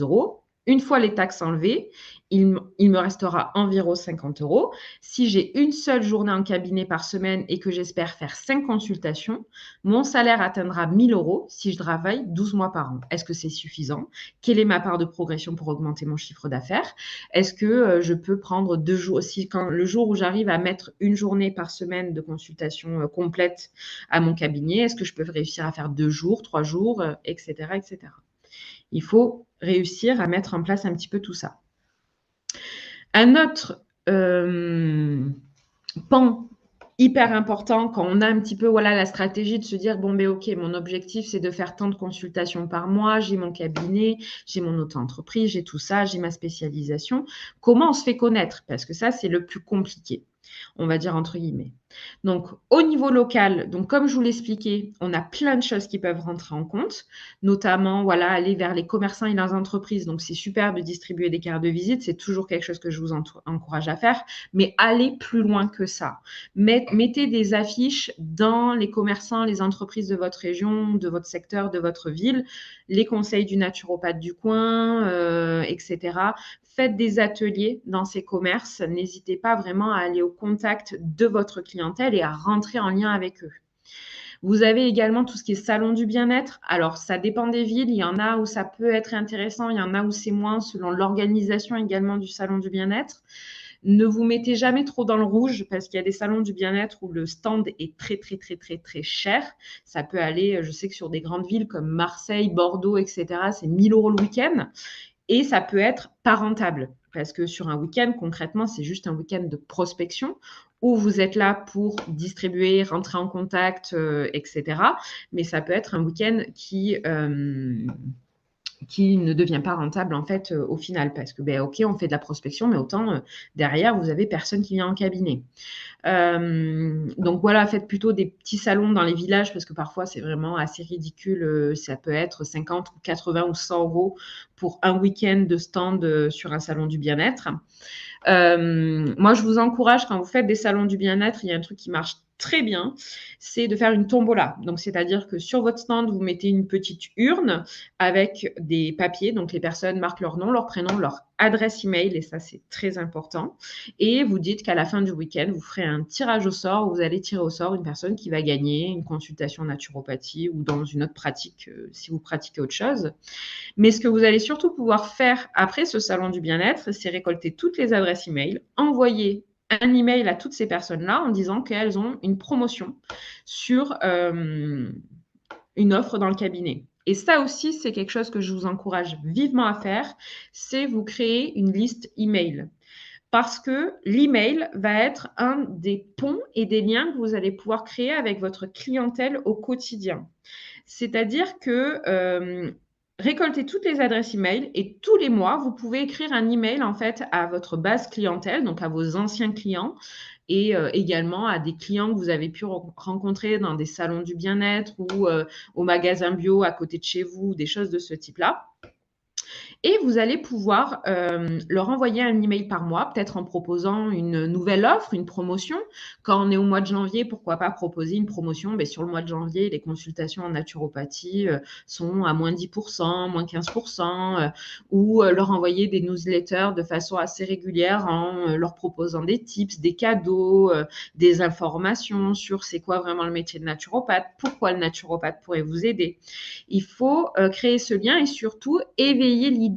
euros. Une fois les taxes enlevées, il me restera environ 50 euros. Si j'ai une seule journée en cabinet par semaine et que j'espère faire 5 consultations, mon salaire atteindra 1 000 euros si je travaille 12 mois par an. Est-ce que c'est suffisant? Quelle est ma part de progression pour augmenter mon chiffre d'affaires? Est-ce que je peux prendre 2 jours aussi le jour où j'arrive à mettre une journée par semaine de consultation complète à mon cabinet, est-ce que je peux réussir à faire 2 jours, 3 jours, etc., etc. Il faut réussir à mettre en place un petit peu tout ça. Un autre pan hyper important quand on a un petit peu la stratégie de se dire bon ok, mon objectif c'est de faire tant de consultations par mois, j'ai mon cabinet, j'ai mon auto-entreprise, j'ai tout ça, j'ai ma spécialisation. Comment on se fait connaître? Parce que ça c'est le plus compliqué, on va dire entre guillemets. Donc au niveau local, donc comme je vous l'expliquais, on a plein de choses qui peuvent rentrer en compte, notamment aller vers les commerçants et leurs entreprises. Donc c'est super de distribuer des cartes de visite, c'est toujours quelque chose que je vous encourage à faire, mais allez plus loin que ça. Mettez des affiches dans les commerçants, les entreprises de votre région, de votre secteur, de votre ville, les conseils du naturopathe du coin, etc. Faites des ateliers dans ces commerces. N'hésitez pas vraiment à aller au contact de votre clientèle et à rentrer en lien avec eux. Vous avez également tout ce qui est salon du bien-être. Alors, ça dépend des villes. Il y en a où ça peut être intéressant, il y en a où c'est moins, selon l'organisation également du salon du bien-être. Ne vous mettez jamais trop dans le rouge parce qu'il y a des salons du bien-être où le stand est très, très, très, très, très cher. Ça peut aller, je sais que sur des grandes villes comme Marseille, Bordeaux, etc., c'est 1 000 euros le week-end. Et ça peut être pas rentable parce que sur un week-end, concrètement, c'est juste un week-end de prospection où vous êtes là pour distribuer, rentrer en contact, etc. Mais ça peut être un week-end qui ne devient pas rentable en fait au final parce que ok, on fait de la prospection, mais autant derrière, vous avez personne qui vient en cabinet. Donc faites plutôt des petits salons dans les villages parce que parfois c'est vraiment assez ridicule. Ça peut être 50 ou 80 ou 100 euros pour un week-end de stand sur un salon du bien-être. Moi, je vous encourage, quand vous faites des salons du bien-être, il y a un truc qui marche très bien, c'est de faire une tombola. Donc, c'est-à-dire que sur votre stand, vous mettez une petite urne avec des papiers. Donc, les personnes marquent leur nom, leur prénom, leur adresse email, et ça, c'est très important. Et vous dites qu'à la fin du week-end, vous ferez un tirage au sort où vous allez tirer au sort une personne qui va gagner une consultation en naturopathie ou dans une autre pratique si vous pratiquez autre chose. Mais ce que vous allez surtout pouvoir faire après ce salon du bien-être, c'est récolter toutes les adresses email, envoyer un email à toutes ces personnes-là en disant qu'elles ont une promotion sur une offre dans le cabinet. Et ça aussi, c'est quelque chose que je vous encourage vivement à faire, c'est vous créer une liste email. Parce que l'email va être un des ponts et des liens que vous allez pouvoir créer avec votre clientèle au quotidien. C'est-à-dire que récoltez toutes les adresses email et tous les mois, vous pouvez écrire un email en fait à votre base clientèle, donc à vos anciens clients et également à des clients que vous avez pu rencontrer dans des salons du bien-être ou au magasin bio à côté de chez vous, des choses de ce type-là. Et vous allez pouvoir leur envoyer un email par mois, peut-être en proposant une nouvelle offre, une promotion. Quand on est au mois de janvier, pourquoi pas proposer une promotion? Sur le mois de janvier, les consultations en naturopathie sont à moins 10%, moins 15%, ou leur envoyer des newsletters de façon assez régulière en leur proposant des tips, des cadeaux, des informations sur c'est quoi vraiment le métier de naturopathe, pourquoi le naturopathe pourrait vous aider. Il faut créer ce lien et surtout éveiller l'idée